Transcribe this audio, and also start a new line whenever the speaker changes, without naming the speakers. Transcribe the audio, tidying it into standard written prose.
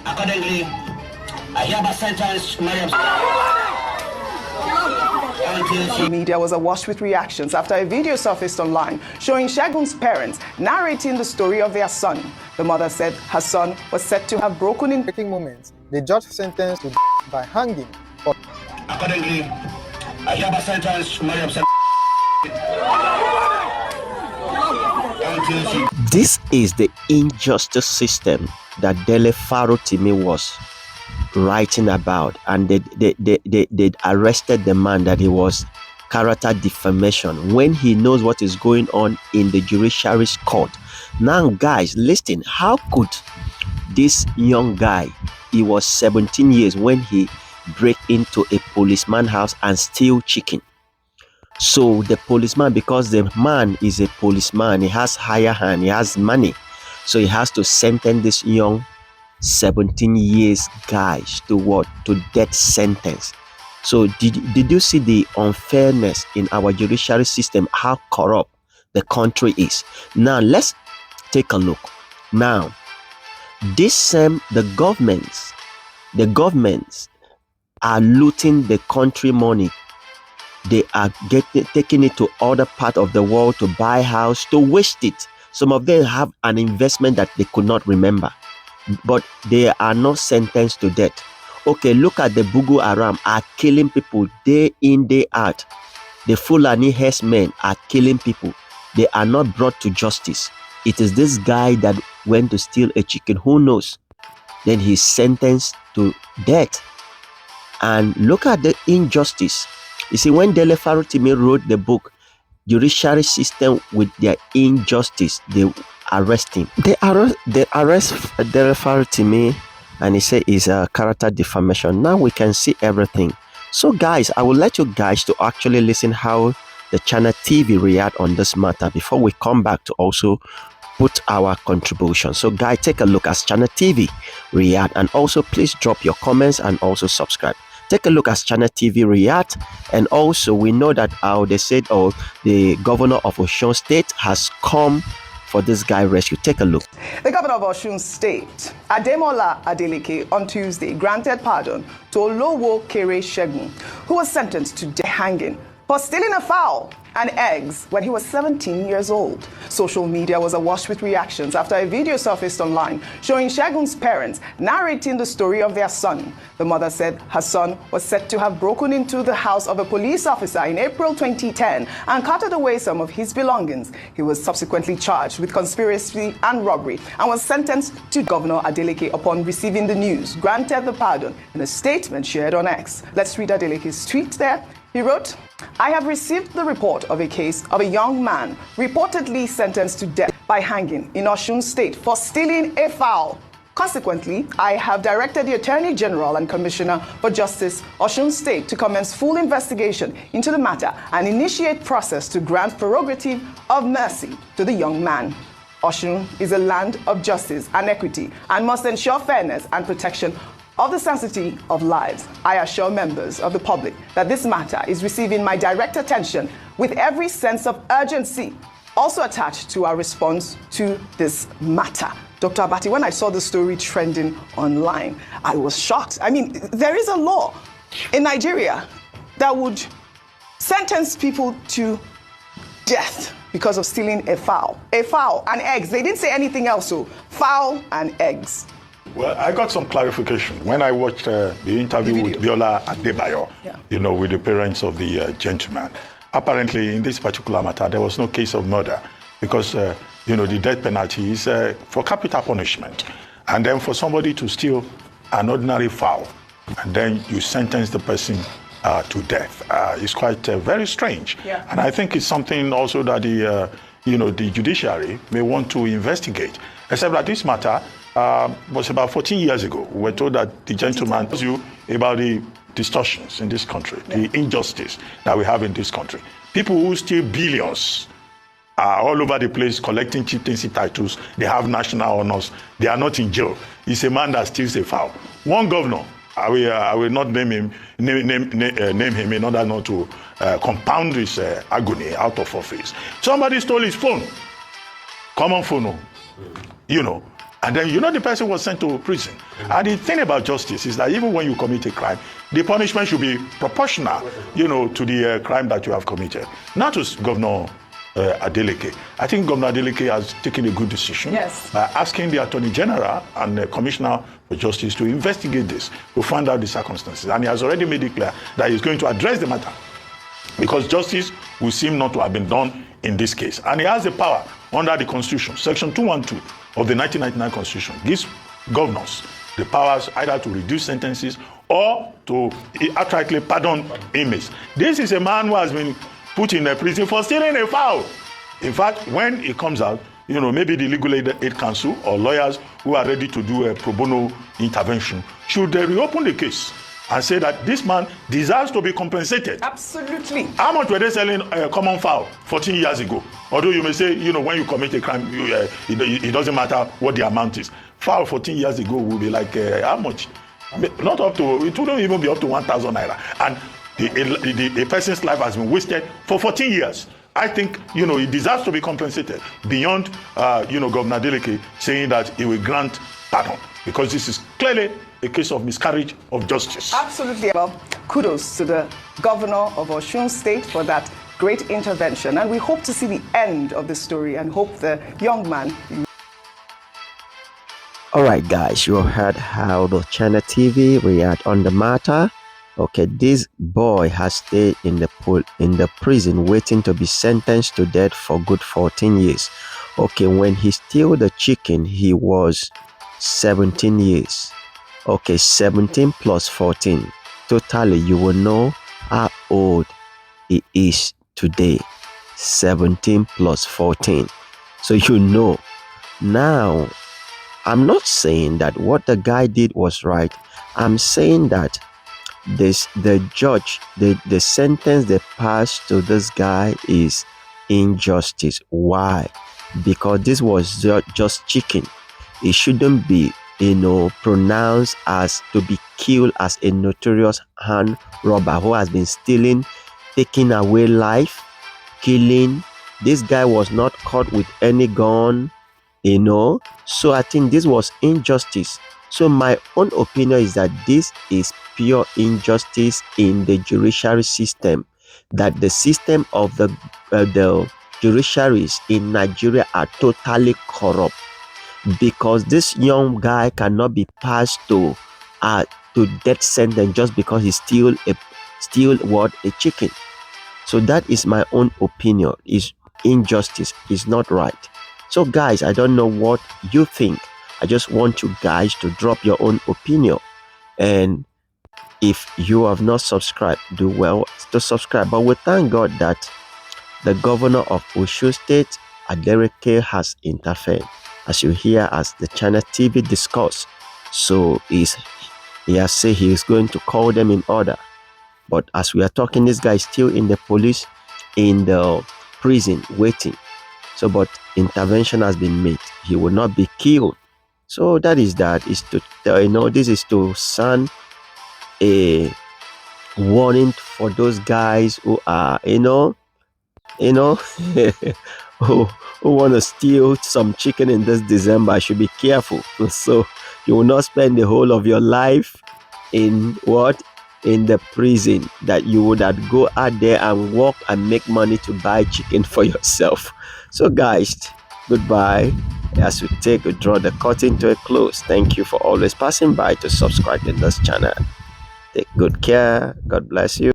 Accordingly, I hereby sentence Mariam.
The media was awash with reactions after a video surfaced online showing Segun's parents narrating the story of their son. The mother said her son was said to have broken in.
Breaking moments, the judge sentenced to by hanging.
Accordingly, I hereby sentence Mariam.
This is the injustice system that Dele Farotimi was writing about, and they arrested the man that he was character defamation when he knows what is going on in the judiciary's court. Now guys, listen, how could this young guy, he was 17 years when he break into a policeman's house and steal chicken? So the policeman, because the man is a policeman, he has higher hand, he has money, so he has to sentence this young 17 years guys to what? To death sentence. So did you see the unfairness in our judiciary system, how corrupt the country is? Now let's take a look. Now this the governments are looting the country money. They are taking it to other part of the world to buy house, to waste it. Some of them have an investment that they could not remember, but they are not sentenced to death. Okay, look at the Boko Haram are killing people day in, day out. The Fulani herdsmen are killing people. They are not brought to justice. It is this guy that went to steal a chicken. Who knows? Then he's sentenced to death. And look at the injustice. You see, when Dele Farotimi wrote the book, Judiciary System with Their Injustice, they arrest him. They arrest Dele Farotimi, and he said it's a character defamation. Now we can see everything. So guys, I will let you guys to actually listen how the Channel TV react on this matter before we come back to also put our contribution. So guys, take a look as Channel TV react, and also please drop your comments and also subscribe. Take a look as Channel TV react. And also we know that they said the governor of Osun State has come for this guy rescue. Take a look.
The governor of Osun State, Ademola Adeleke, on Tuesday granted pardon to Olowo Kere Segun, who was sentenced to death hanging for stealing a fowl and eggs when he was 17 years old. Social media was awash with reactions after a video surfaced online showing Segun's parents narrating the story of their son. The mother said her son was said to have broken into the house of a police officer in April 2010 and carted away some of his belongings. He was subsequently charged with conspiracy and robbery and was sentenced to. Governor Adeleke, upon receiving the news, granted the pardon in a statement shared on X. Let's read Adeleke's tweet there. He wrote, "I have received the report of a case of a young man reportedly sentenced to death by hanging in Osun State for stealing a fowl. Consequently, I have directed the Attorney General and Commissioner for Justice, Osun State, to commence full investigation into the matter and initiate process to grant prerogative of mercy to the young man. Osun is a land of justice and equity and must ensure fairness and protection of the sanctity of lives. I assure members of the public that this matter is receiving my direct attention with every sense of urgency also attached to our response to this matter." Dr. Abati, when I saw the story trending online, I was shocked. I mean, there is a law in Nigeria that would sentence people to death because of stealing a fowl and eggs. They didn't say anything else, so fowl and eggs.
Well, I got some clarification when I watched the interview with Biola Adebayo, with the parents of the gentleman. Apparently, in this particular matter, there was no case of murder because, the death penalty is for capital punishment. And then for somebody to steal an ordinary fowl, and then you sentence the person to death, is quite very strange.
Yeah.
And I think it's something also that the judiciary may want to investigate, except that this matter was about 14 years ago. We were told that the gentleman told you about the distortions in this country, the injustice that we have in this country. People who steal billions are all over the place collecting chieftaincy titles. They have national honors. They are not in jail. It's a man that steals a fowl. One governor, I will not name him in order not to compound this agony out of office. Somebody stole his phone, common phone, And then the person was sent to prison. And the thing about justice is that even when you commit a crime, the punishment should be proportional, to the crime that you have committed. Not to Governor Adeleke. I think Governor Adeleke has taken a good decision by asking the Attorney General and the Commissioner for Justice to investigate this, to find out the circumstances. And he has already made it clear that he's going to address the matter, because justice will seem not to have been done in this case. And he has the power under the Constitution. Section 212 of the 1999 Constitution gives governors the powers either to reduce sentences or to outrightly pardon inmates. This is a man who has been put in a prison for stealing a fowl. In fact, when he comes out, maybe the Legal Aid Council or lawyers who are ready to do a pro bono intervention should reopen the case and say that this man deserves to be compensated.
Absolutely.
How much were they selling a common fowl 14 years ago? Although you may say, when you commit a crime, it doesn't matter what the amount is. Fowl 14 years ago will be like, how much? Not up to, it wouldn't even be up to 1,000 naira. And the person's life has been wasted for 14 years. I think, he deserves to be compensated beyond, Governor Adeleke saying that he will grant pardon, because this is clearly a case of miscarriage of justice.
Absolutely. Well, kudos to the governor of Osun State for that great intervention. And we hope to see the end of the story and hope the young man...
All right, guys, you heard how the Channel TV react on the matter. Okay, this boy has stayed in the prison waiting to be sentenced to death for good 14 years. Okay, when he stole the chicken, he was 17 years. Okay, 17 plus 14. Totally, you will know how old he is today. 17 plus 14. So now, I'm not saying that what the guy did was right. I'm saying that the judge, the sentence they passed to this guy is injustice. Why? Because this was just chicken. It shouldn't be pronounced as to be killed as a notorious hand robber who has been stealing, taking away life, killing. This guy was not caught with any gun, so I think this was injustice. So my own opinion is that this is pure injustice in the judiciary system, that the system of the judiciaries in Nigeria are totally corrupt, because this young guy cannot be passed to death sentence just because he steal a chicken. So that is my own opinion. Is injustice, is not right. So guys, I don't know what you think. I just want you guys to drop your own opinion. And if you have not subscribed, do well to subscribe. But we thank God that the governor of Osun State, Adeleke, has interfered, as you hear as the Channel TV discuss. So he has said he is going to call them in order. But as we are talking, this guy is still in the prison waiting. So, but intervention has been made. He will not be killed. So that is to this is to sound a warning for those guys who are who want to steal some chicken in this December. Should be careful. So you will not spend the whole of your life in the prison, that you would go out there and work and make money to buy chicken for yourself. So guys, goodbye. As we draw the curtain to a close, thank you for always passing by to subscribe to this channel. Take good care. God bless you.